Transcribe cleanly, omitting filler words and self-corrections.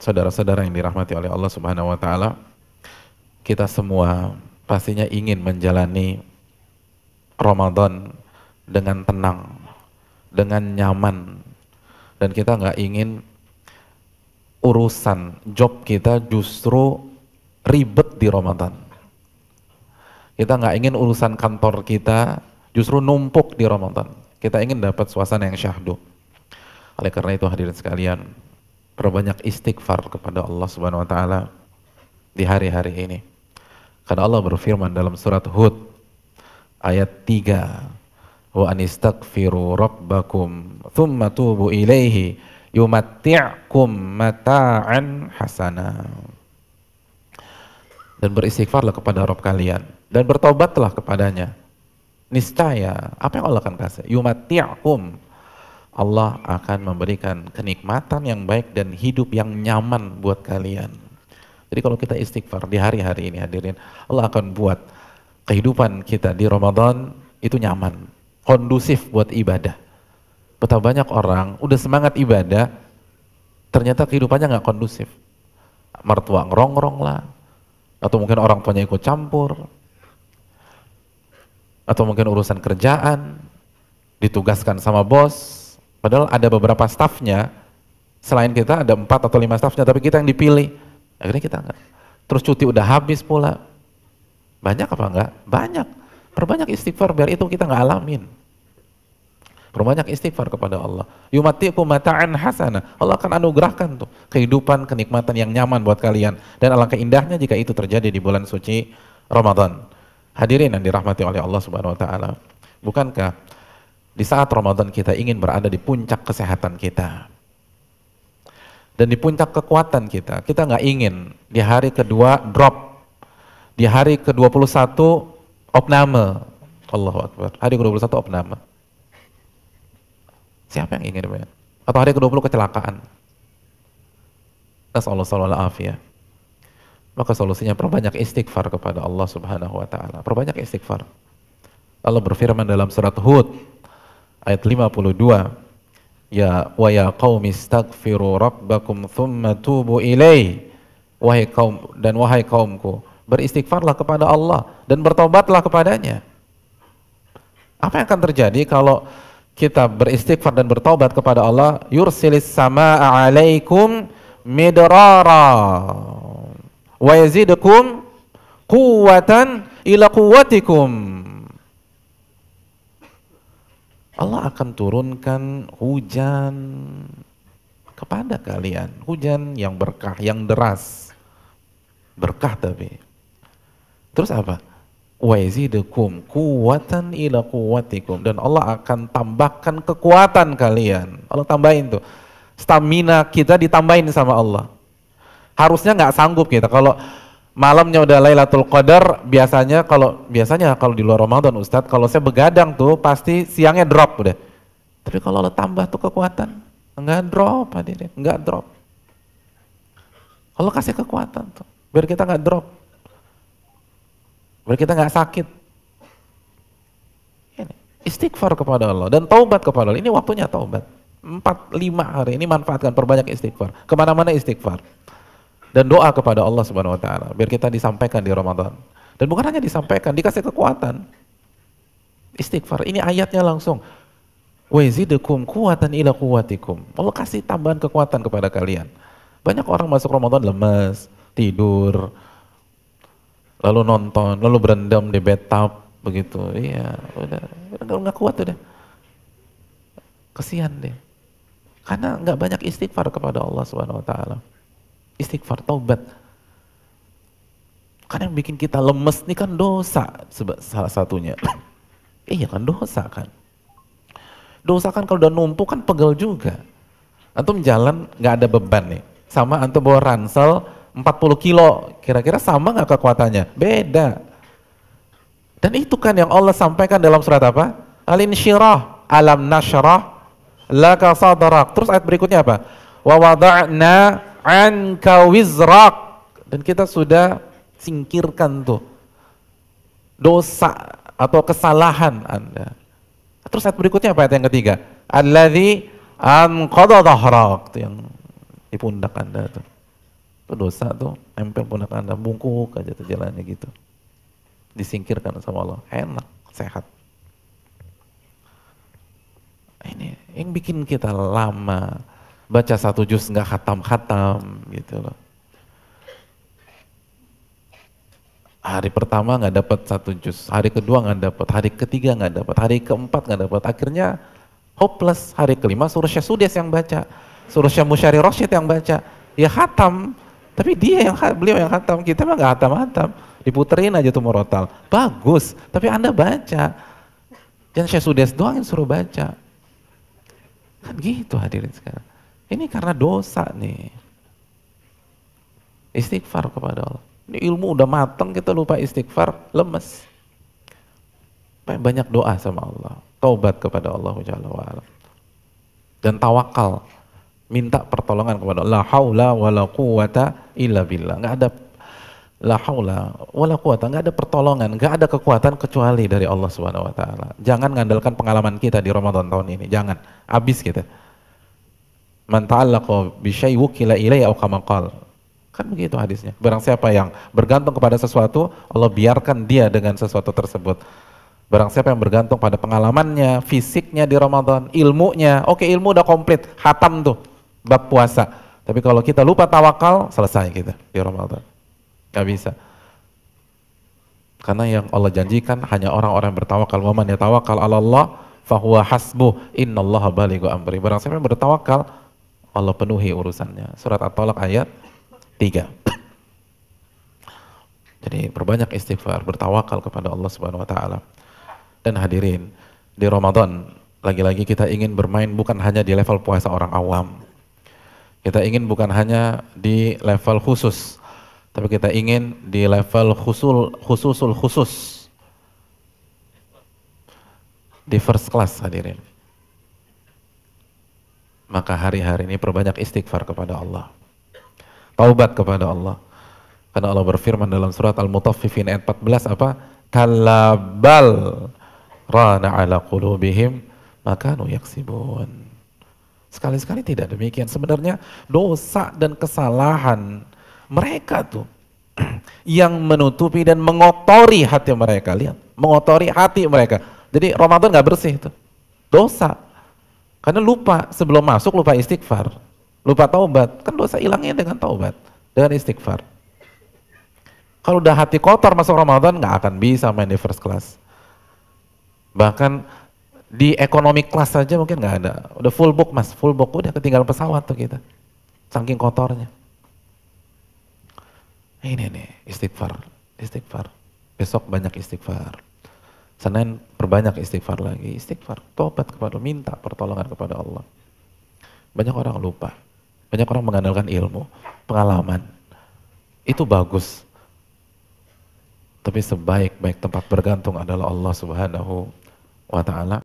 Saudara-saudara yang dirahmati oleh Allah Subhanahu wa taala, kita semua pastinya ingin menjalani Ramadan dengan tenang, dengan nyaman, dan kita nggak ingin urusan job kita justru ribet di Ramadan. Kita nggak ingin urusan kantor kita justru numpuk di Ramadan. Kita ingin dapat suasana yang syahdu. Oleh karena itu hadirin sekalian, perbanyak istighfar kepada Allah Subhanahu wa taala di hari-hari ini. Karena Allah berfirman dalam surat Hud ayat 3, wa anistaghfiru rabbakum thumma tubu ilaihi yumatti'kum mata'an hasana. Dan beristighfarlah kepada Rabb kalian dan bertobatlah kepadanya. Niscaya apa yang Allah akan kasih? Yumatti'kum, Allah akan memberikan kenikmatan yang baik dan hidup yang nyaman buat kalian. Jadi kalau kita istighfar di hari-hari ini hadirin, Allah akan buat kehidupan kita di Ramadan itu nyaman, kondusif buat ibadah. Betapa banyak orang udah semangat ibadah, ternyata kehidupannya nggak kondusif. Mertua ngerongrong lah, atau mungkin orang tuanya ikut campur, atau mungkin urusan kerjaan, ditugaskan sama bos, padahal ada beberapa stafnya, selain kita ada 4 atau 5 stafnya, tapi kita yang dipilih, akhirnya kita enggak. Terus cuti udah habis pula, banyak apa enggak? Banyak. Perbanyak istighfar biar itu kita nggak alamin. Perbanyak istighfar kepada Allah. Yumatikum mata'an hasana. Allah akan anugerahkan tuh kehidupan, kenikmatan yang nyaman buat kalian. Dan alangkah indahnya jika itu terjadi di bulan suci Ramadan. Hadirin yang dirahmati oleh Allah Subhanahu wa taala. Bukankah di saat Ramadan kita ingin berada di puncak kesehatan kita dan di puncak kekuatan kita. Kita nggak ingin di hari kedua drop, di hari ke-21 opname. Allahu Akbar. Hari ke-21 opname. Siapa yang ingin ya? Atau hari ke-20 kecelakaan. Nasallallahu alaihi. Maka solusinya perbanyak istighfar kepada Allah Subhanahu wa taala. Perbanyak istighfar. Allah berfirman dalam surat Hud ayat 52, ya wa ya qaumi istaghfiru rabbakum thumma tubu ilaihi. Wahai kaum dan wahai kaumku, beristighfarlah kepada Allah dan bertobatlah kepadanya. Apa yang akan terjadi kalau kita beristighfar dan bertobat kepada Allah? Yursilis samaa 'alaikum midrara wa yazidukum quwwatan ila quwwatikum. Allah akan turunkan hujan kepada kalian, hujan yang berkah, yang deras. Berkah tapi. Terus apa? Wa yazidukum quwwatan ila quwwatikum, dan Allah akan tambahkan kekuatan kalian. Allah tambahin tuh. Stamina kita ditambahin sama Allah. Harusnya nggak sanggup kita kalau malamnya udah Lailatul Qadar, biasanya kalau di luar Ramadan Ustadz, kalau saya begadang tuh pasti siangnya drop udah. Tapi kalau Allah tambah tuh kekuatan, nggak drop hadirin, nggak drop. Allah kasih kekuatan tuh, biar kita nggak drop. Biar kita nggak sakit. Ini, istighfar kepada Allah dan taubat kepada Allah. Ini waktunya taubat. 4-5 hari ini manfaatkan, perbanyak istighfar. Kemana-mana istighfar. Dan doa kepada Allah Subhanahu wa taala biar kita disampaikan di Ramadan. Dan bukan hanya disampaikan, dikasih kekuatan. Istighfar. Ini ayatnya langsung. Wa yazidukum quwwatan ila quwwatikum. Allah kasih tambahan kekuatan kepada kalian. Banyak orang masuk Ramadan lemes, tidur, lalu nonton, lalu berendam di bathtub begitu. Iya, udah nggak kuat udah. Kesian deh. Karena nggak banyak istighfar kepada Allah Subhanahu wa taala. Istighfar, taubat. Karena yang bikin kita lemes ini kan dosa salah satunya. Iya kan, dosa kan. Dosa kan kalau udah numpuk kan pegel juga. Antum jalan nggak ada beban nih. Sama antum bawa ransel 40 kilo, kira-kira sama nggak kekuatannya? Beda. Dan itu kan yang Allah sampaikan dalam surat apa? Al-Insyirah, alam nasyrah laka sadrak. Terus ayat berikutnya apa? Wa wada'na anka wizrak. Dan kita sudah singkirkan tuh dosa atau kesalahan Anda. Terus ayat berikutnya apa? Ayat yang ketiga, alladzi anqadha dhahrak, itu yang di pundak Anda tuh. Itu dosa tuh, nempel pundak Anda, bungkuk aja tuh jalannya gitu. Disingkirkan sama Allah, enak, sehat. Ini yang bikin kita lama, baca 1 juz nggak khatam-khatam gitu loh. Hari pertama nggak dapat 1 juz, hari kedua nggak dapat, hari ketiga nggak dapat, hari keempat nggak dapat, akhirnya hopeless. Hari kelima suruh Syekh Sudes yang baca, suruh Syekh Musyari Rosyid yang baca, ya khatam, tapi beliau yang khatam, kita mah nggak khatam-khatam, diputerin aja tuh murotal, bagus, tapi Anda baca, jangan Syekh Sudes doang yang suruh baca, kan gitu hadirin sekarang. Ini karena dosa nih, istighfar kepada Allah. Ini ilmu udah matang, kita lupa istighfar, lemes. Banyak doa sama Allah, taubat kepada Allah Jalla wa'ala, dan tawakal, minta pertolongan kepada Allah. La haula wala quwata illa billah. Nggak ada la haula wala quwata, nggak ada pertolongan, nggak ada kekuatan kecuali dari Allah Subhanahu wa taala. Jangan ngandalkan pengalaman kita di Ramadan tahun ini, jangan. Habis kita. Man ta'allaqa bi syai' wukila ilaihi aw kama qala. Kan begitu hadisnya. Barang siapa yang bergantung kepada sesuatu, Allah biarkan dia dengan sesuatu tersebut. Barang siapa yang bergantung pada pengalamannya, fisiknya di Ramadan, ilmunya, oke, ilmu udah komplit, khatam tuh, bab puasa. Tapi kalau kita lupa tawakal, selesai kita di Ramadan. Gak bisa. Karena yang Allah janjikan hanya orang-orang yang bertawakal. Wa man yatawakkal 'ala Allah fahuwa hasbuh, innallaha balighu amri. Barang siapa yang bertawakal, Allah penuhi urusannya. Surat At-Talaq ayat 3. Jadi perbanyak istighfar, bertawakal kepada Allah Subhanahu wa taala. Dan hadirin, di Ramadan lagi-lagi kita ingin bermain bukan hanya di level puasa orang awam. Kita ingin bukan hanya di level khusus, tapi kita ingin di level khususul khusus. Di first class hadirin. Maka hari-hari ini perbanyak istighfar kepada Allah. Taubat kepada Allah. Karena Allah berfirman dalam surat Al-Mutaffifin ayat 14 apa? Kallabal rana ala qulubihim makanu yaksibun. Sekali-sekali tidak demikian. Sebenarnya dosa dan kesalahan mereka tuh yang menutupi dan mengotori hati mereka. Lihat, mengotori hati mereka. Jadi Ramadan gak bersih itu. Dosa. Karena lupa, sebelum masuk lupa istighfar. Lupa taubat, kan dosa hilangnya dengan taubat, dengan istighfar. Kalau udah hati kotor masuk Ramadan, nggak akan bisa main di first class. Bahkan di economic class saja mungkin nggak ada. Udah full book mas, full book, udah ketinggalan pesawat tuh kita. Saking kotornya. Ini nih, istighfar, istighfar. Besok banyak istighfar. Senin perbanyak istighfar lagi, istighfar, taubat kepada Allah, minta pertolongan kepada Allah. Banyak orang lupa. Banyak orang mengandalkan ilmu, pengalaman. Itu bagus. Tapi sebaik-baik tempat bergantung adalah Allah Subhanahu wa ta'ala.